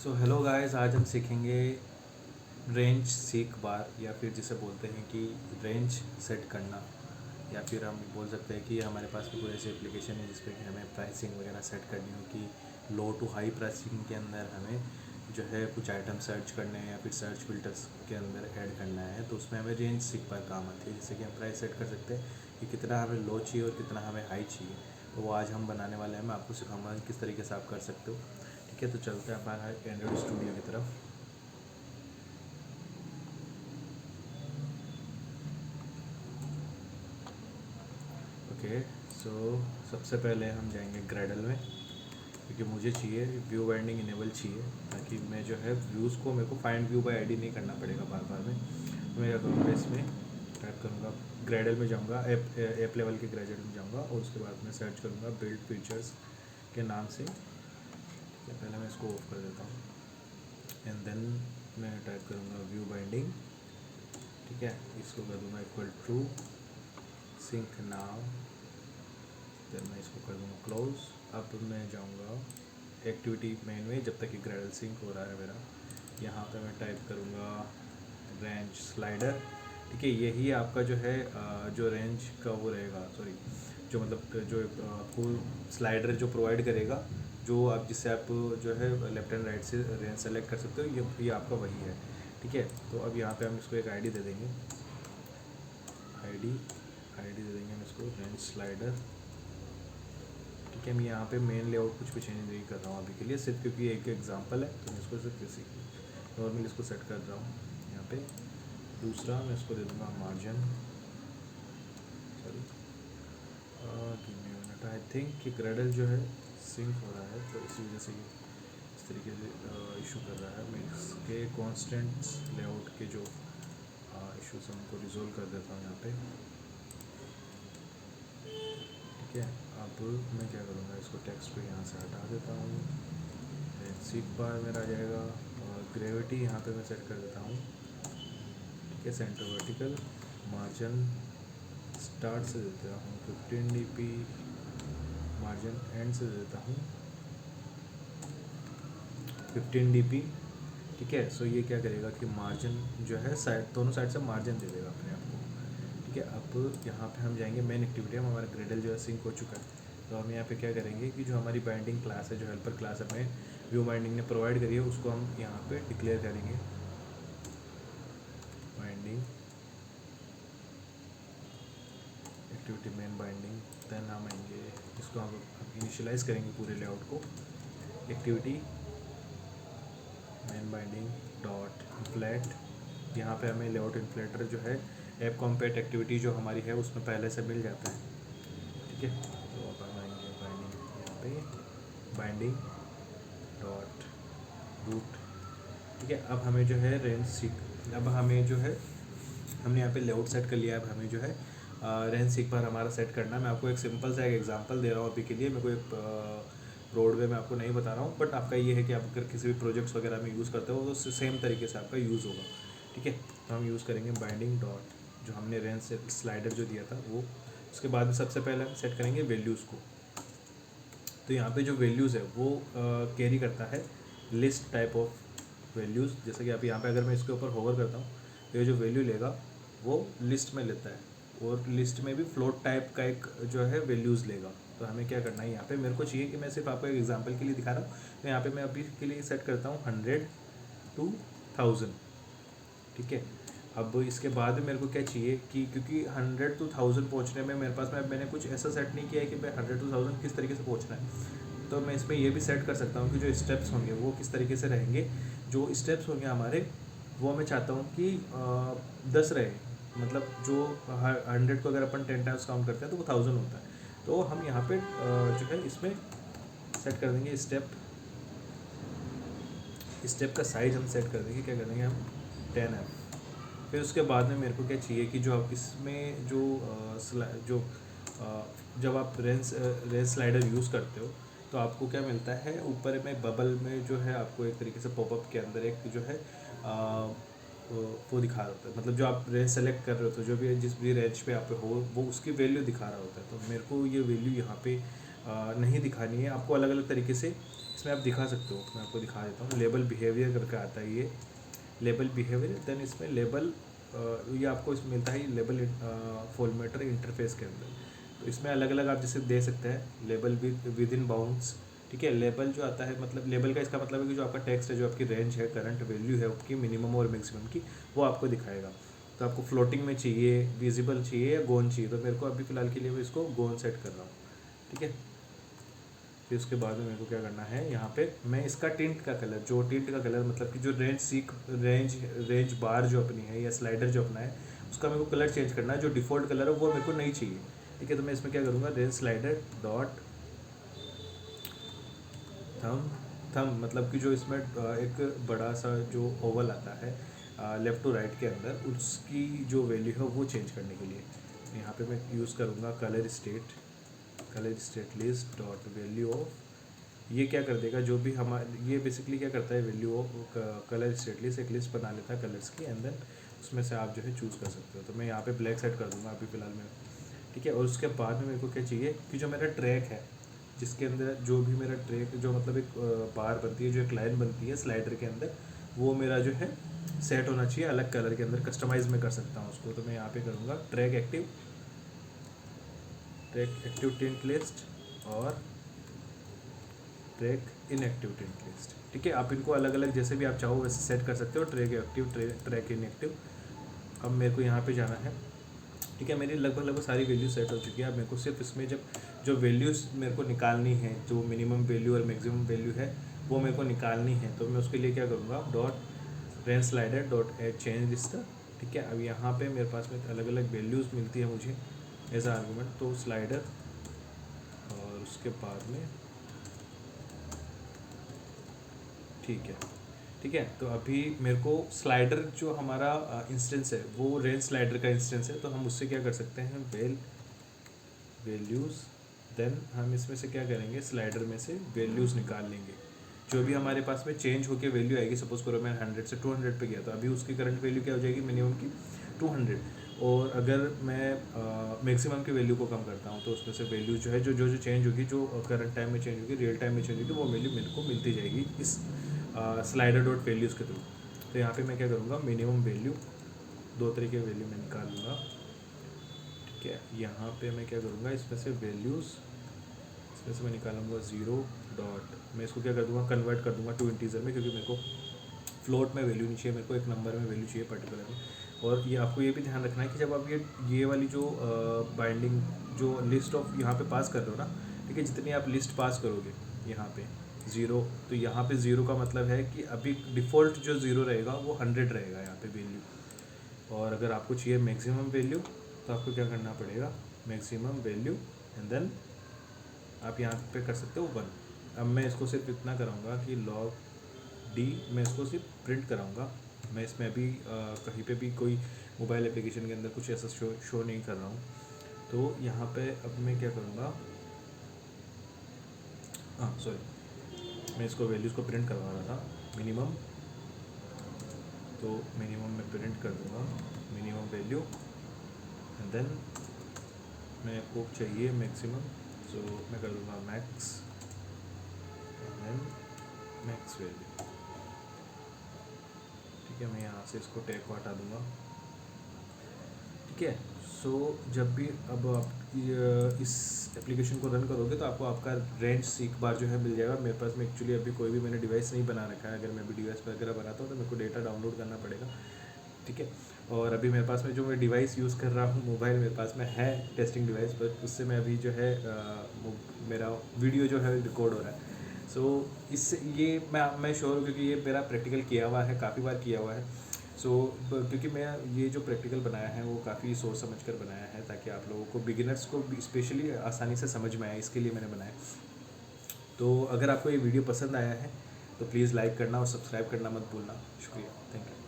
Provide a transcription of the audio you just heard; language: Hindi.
सो हेलो गाइस, आज हम सीखेंगे रेंज सीक बार या फिर जिसे बोलते हैं कि रेंज सेट करना, या फिर हम बोल सकते हैं कि हमारे पास भी कोई ऐसी एप्लीकेशन है जिसपे कि हमें प्राइसिंग वगैरह सेट करनी हो कि लो टू हाई प्राइसिंग के अंदर हमें जो है कुछ आइटम सर्च करने हैं या फिर सर्च फिल्टर्स के अंदर ऐड करना है, तो उसमें हमें रेंज सीक बार काम आती है। जैसे कि हम प्राइस सेट कर सकते हैं कि कितना हमें लो चाहिए और कितना हमें हाई चाहिए। तो वो आज हम बनाने वाले हैं। मैं आपको सिखाऊंगा कि किस तरीके से आप कर सकते हो। ठीक है, तो चलते हैं हमारा एंड्रॉइड स्टूडियो की तरफ। ओके, सो सबसे पहले हम जाएंगे ग्रेडल में, क्योंकि मुझे चाहिए व्यू बाइंडिंग इनेबल चाहिए, ताकि मैं जो है व्यूज़ को मेरे को फाइंड व्यू बाय आईडी नहीं करना पड़ेगा बार बार में। तो मैं क्या करूँगा, इसमें टाइप करूँगा, ग्रेडल में जाऊँगा, ऐप लेवल के ग्रेडल में जाऊँगा और उसके बाद मैं सर्च करूँगा बिल्ड फीचर्स के नाम से। ठीक है, पहले मैं इसको ऑफ कर देता हूँ एंड देन मैं टाइप करूँगा व्यू बाइंडिंग। ठीक है, इसको कर दूँगा equal to sync now, then मैं इसको कर दूँगा क्लोज। अब मैं जाऊँगा एक्टिविटी मेन में, जब तक कि ग्रेडल सिंक हो रहा है मेरा। यहाँ पे मैं टाइप करूँगा रेंज स्लाइडर। ठीक है, यही आपका जो है जो रेंज का वो रहेगा, सॉरी, जो मतलब जो आपको स्लाइडर जो प्रोवाइड करेगा, जो आप जिससे आप जो है लेफ्ट एंड राइट से रेंज सेलेक्ट कर सकते हो, ये आपका वही है। ठीक है, तो अब यहाँ पे हम इसको एक आईडी दे देंगे, आईडी आईडी दे देंगे हम इसको रेंज स्लाइडर। ठीक है, मैं यहाँ पे मेन लेआउट कुछ भी चेंज नहीं कर रहा हूँ अभी के लिए, सिर्फ क्योंकि एक एग्जांपल है तो मैं इसको सिर्फ इसी नॉर्मल इसको सेट कर रहा हूँ यहाँ पे। दूसरा मैं इसको दे दूँगा margin, sorry, give me minute, I think कि ग्रेडल जो है सिंक हो रहा है, तो इसी वजह से ये इस तरीके से इशू कर रहा है। मैं इसके कॉन्स्टेंट्स लेआउट के जो इशूज़ हैं उनको रिजोल्व कर देता हूँ यहाँ पे। ठीक है, अब मैं क्या करूँगा, इसको टेक्स्ट को यहाँ से हटा देता हूँ, सीक बार मेरा आ जाएगा, और ग्रेविटी यहाँ पे मैं सेट कर देता हूँ। ठीक है, सेंटर वर्टिकल, मार्जिन स्टार्ट से देता हूँ 15 dp, मार्जिन एंड से देता हूँ 15 dp। ठीक है, सो ये क्या करेगा कि मार्जिन जो है साइड, दोनों साइड से मार्जिन दे देगा अपने आप को। ठीक है, अब यहाँ पे हम जाएंगे मेन एक्टिविटी में, हमारा ग्रेडल जो है सिंक हो चुका है। तो हम यहाँ पे क्या करेंगे कि जो हमारी बाइंडिंग क्लास है, जो हेल्पर क्लास हमें व्यू बाइंडिंग ने प्रोवाइड करी है, उसको हम यहाँ पे डिक्लेयर करेंगे binding activity main binding. Then हम आएंगे, इसको हम इनिशियलाइज करेंगे पूरे लेआउट को, activity main binding dot inflate. यहाँ पे हमें लेआउट इन्फ्लेटर जो है ऐप कॉम्पैट एक्टिविटी जो हमारी है उसमें पहले से मिल जाता है। ठीक है, तो अब हम आएंगे बाइंडिंग, यहाँ पे बाइंडिंग डॉट रूट। ठीक है, अब हमें जो है रेंज सीक, अब हमें जो है हमने यहाँ पे लेआउट सेट कर लिया है। अब हमें जो है रेंज सीक बार हमारा सेट करना है। मैं आपको एक सिंपल सा एक एग्जांपल दे रहा हूँ अभी के लिए, मैं कोई रोड वे में आपको नहीं बता रहा हूँ, बट आपका ये है कि आप अगर किसी भी प्रोजेक्ट्स वगैरह में यूज़ करते हो तो सेम तरीके से आपका यूज़ होगा। ठीक है, तो हम यूज़ करेंगे बाइंडिंग डॉट जो हमने रेंज से स्लाइडर जो दिया था वो, उसके बाद में सबसे पहले हम सेट करेंगे वैल्यूज़ को। तो यहाँ पे जो वैल्यूज़ है वो कैरी करता है लिस्ट टाइप ऑफ वैल्यूज़। जैसे कि आप यहाँ पे अगर मैं इसके ऊपर होवर करता हूँ तो ये जो वैल्यू लेगा वो लिस्ट में लेता है, और लिस्ट में भी फ्लोट टाइप का एक जो है वैल्यूज़ लेगा। तो हमें क्या करना है, यहाँ पे मेरे को चाहिए कि मैं सिर्फ आपको एक एग्जांपल के लिए दिखा रहा हूँ, तो यहाँ पे मैं अभी के लिए सेट करता हूँ 100 to 1000। ठीक है, अब इसके बाद मेरे को क्या चाहिए कि क्योंकि 100 to 1000 पहुँचने में मेरे पास में मैंने कुछ ऐसा सेट नहीं किया है कि मैं 100 to 1000 किस तरीके से पहुँचना है, तो मैं इसमें ये भी सेट कर सकता हूँ कि जो स्टेप्स होंगे वो किस तरीके से रहेंगे। जो स्टेप्स होंगे हमारे वो मैं चाहता हूँ कि 10 रहे, मतलब जो 100 को अगर अपन 10 टाइम्स काउंट करते हैं तो वो 1000 होता है। तो हम यहाँ पे जो है इसमें सेट कर देंगे स्टेप का साइज हम सेट कर देंगे, क्या कर देंगे हम 10f। फिर उसके बाद में मेरे को क्या चाहिए कि जो आप इसमें जो जब आप रेंज स्लाइडर यूज़ करते हो तो आपको क्या मिलता है, ऊपर में बबल में जो है आपको एक तरीके से पॉपअप के अंदर एक जो है वो दिखा रहा होता है, मतलब जो आप रेंज सेलेक्ट कर रहे हो तो जो भी जिस भी रेंज पे आप हो वो उसकी वैल्यू दिखा रहा होता है। तो मेरे को ये वैल्यू यहाँ पे नहीं दिखानी है, आपको अलग अलग तरीके से इसमें आप दिखा सकते हो, मैं आपको दिखा देता हूँ। लेबल बिहेवियर करके आता है ये, लेबल बिहेवियर। देन इसमें लेबल ये आपको इसमें मिलता है लेबल फॉर्मेटर इंटरफेस के अंदर। तो इसमें अलग अलग आप जैसे दे सकते हैं लेबल विद इन बाउंड्स, ठीक है। लेबल जो आता है, मतलब लेबल का इसका मतलब है कि जो आपका टेक्स्ट है, जो आपकी रेंज है, करंट वैल्यू है उसकी मिनिमम और मैक्सिमम की, वो आपको दिखाएगा। तो आपको फ्लोटिंग में चाहिए, विजिबल चाहिए या गोन चाहिए, तो मेरे को अभी फ़िलहाल के लिए मैं इसको गोन सेट कर रहा हूँ, ठीक है। फिर उसके बाद में मेरे को क्या करना है, यहाँ पे मैं इसका टिंट का कलर, जो टिंट का कलर मतलब कि जो रेंज बार जो अपनी है या स्लाइडर जो अपना है, उसका मेरे को कलर चेंज करना है। जो डिफ़ॉल्ट कलर है वो मेरे को नहीं चाहिए, ठीक है। तो मैं इसमें क्या करूँगा, रेंज स्लाइडर डॉट थम मतलब कि जो इसमें एक बड़ा सा जो ओवल आता है लेफ़्ट टू राइट के अंदर, उसकी जो वैल्यू है वो चेंज करने के लिए यहाँ पे मैं यूज़ करूँगा colour state list dot value of. ये क्या कर देगा, जो भी हमारे, ये बेसिकली क्या करता है, value of colour state list, एक लिस्ट बना लेता है कलर्स की, एंड देन उसमें से आप जो है चूज़ कर सकते हो। तो मैं यहाँ पे ब्लैक सेट कर दूँगा अभी फ़िलहाल में, ठीक है। और उसके बाद में मेरे को क्या चाहिए कि जो मेरा ट्रैक है, जिसके अंदर जो भी मेरा ट्रैक जो मतलब एक बार बनती है, जो एक लाइन बनती है स्लाइडर के अंदर, वो मेरा जो है सेट होना चाहिए अलग कलर के अंदर, कस्टमाइज़ में कर सकता हूँ उसको। तो मैं यहाँ पे करूँगा ट्रैक एक्टिव टिंट लिस्ट और ट्रैक इनएक्टिव टिंट लिस्ट, ठीक है। आप इनको अलग अलग जैसे भी आप चाहो वैसे सेट कर सकते हो, ट्रैक एक्टिव, ट्रैक इनएक्टिव। अब मेरे को यहाँ पे जाना है, ठीक है। मेरी लगभग सारी वैल्यू सेट हो चुकी है। अब मेरे को सिर्फ इसमें जब जो वैल्यूज़ मेरे को निकालनी है, जो मिनिमम वैल्यू और मैक्सिमम वैल्यू है, वो मेरे को निकालनी है। तो मैं उसके लिए क्या करूँगा, dot range slider dot add change list, ठीक है। अब यहाँ पे मेरे पास में अलग अलग वैल्यूज़ मिलती है मुझे एज आ आर्गूमेंट, तो स्लाइडर और उसके बाद में, ठीक है। तो अभी मेरे को स्लाइडर जो हमारा इंस्टेंस है वो रेंज स्लाइडर का इंस्टेंस है। तो हम उससे क्या कर सकते हैं, वैल्यूज़, देन हम इसमें से क्या करेंगे, स्लाइडर में से वैल्यूज़ निकाल लेंगे। जो भी हमारे पास में चेंज होकर वैल्यू आएगी, सपोज करो मैं 100 से 200 पे गया, तो अभी उसकी करंट वैल्यू क्या हो जाएगी, मिनिमम की 200। और अगर मैं मैक्सिमम की वैल्यू को कम करता हूँ, तो उसमें से वैल्यू जो है जो चेंज होगी, जो करंट टाइम में चेंज होगी, रियल टाइम में चेंज होगी, वो वैल्यू मेरे को मिलती जाएगी इस स्लाइडर डॉट वैल्यूज़ के थ्रू। तो यहाँ पे मैं क्या करूँगा, मिनिमम वैल्यू, दो तरीके की वैल्यू मैं निकाल लूँगा, ठीक है। यहाँ पे मैं क्या करूँगा, इसमें से वैल्यूज़, इसमें से मैं निकालूंगा 0 डॉट, मैं इसको क्या कर दूँगा, कन्वर्ट कर दूँगा टू इंटीजर में, क्योंकि मेरे को फ्लोट में वैल्यू नहीं चाहिए, मेरे को एक नंबर में वैल्यू चाहिए पर्टिकुलर में। और ये आपको ये भी ध्यान रखना है कि जब आप ये वाली जो बाइंडिंग जो लिस्ट ऑफ यहाँ पे पास कर रहे हो ना, ठीक है, जितनी आप लिस्ट पास करोगे यहाँ पे 0, तो यहाँ पे 0 का मतलब है कि अभी डिफ़ॉल्ट जो 0 रहेगा वो 100 रहेगा यहाँ पे वैल्यू। और अगर आपको चाहिए मैक्सिमम वैल्यू, तो आपको क्या करना पड़ेगा, मैक्सिमम वैल्यू एंड देन आप यहाँ पे कर सकते हो 1। अब मैं इसको सिर्फ इतना कराऊंगा कि log d, मैं इसको सिर्फ प्रिंट कराऊंगा। मैं इसमें अभी कहीं पे भी कोई मोबाइल एप्लीकेशन के अंदर कुछ ऐसा शो नहीं कर रहा हूँ। तो यहाँ पे अब मैं क्या करूँगा, हाँ सॉरी, मैं इसको वैल्यूज़ को प्रिंट करवा रहा था, मिनिमम, तो मिनिमम मैं प्रिंट कर दूँगा मिनिमम वैल्यू एंड देन मेरे को चाहिए मैक्सिमम, तो मैं कर दूँगा max and then max value, ठीक है। मैं यहाँ से इसको टैग को हटा दूँगा, ठीक है। सो जब भी अब आप इस एप्लीकेशन को रन करोगे, तो आपको आपका रेंज सीक बार जो है मिल जाएगा। मेरे पास में एक्चुअली अभी कोई भी मैंने डिवाइस नहीं बना रखा है। अगर मैं भी डिवाइस वगैरह बनाता हूँ तो मेरे को डेटा डाउनलोड करना पड़ेगा, ठीक है। और अभी मेरे पास में जो मैं डिवाइस यूज़ कर रहा हूँ, मोबाइल मेरे पास में है टेस्टिंग डिवाइस, बट उससे मैं अभी जो है मेरा वीडियो जो है रिकॉर्ड हो रहा है। सो इससे ये मैं श्योर हूँ, क्योंकि ये मेरा प्रैक्टिकल किया हुआ है, काफ़ी बार किया हुआ है। सो क्योंकि मैं ये जो प्रैक्टिकल बनाया है वो काफ़ी सोच समझ कर बनाया है, ताकि आप लोगों को, बिगिनर्स को स्पेशली आसानी से समझ में आए, इसके लिए मैंने बनाया। तो अगर आपको ये वीडियो पसंद आया है तो प्लीज़ लाइक करना और सब्सक्राइब करना मत भूलना। शुक्रिया, थैंक यू।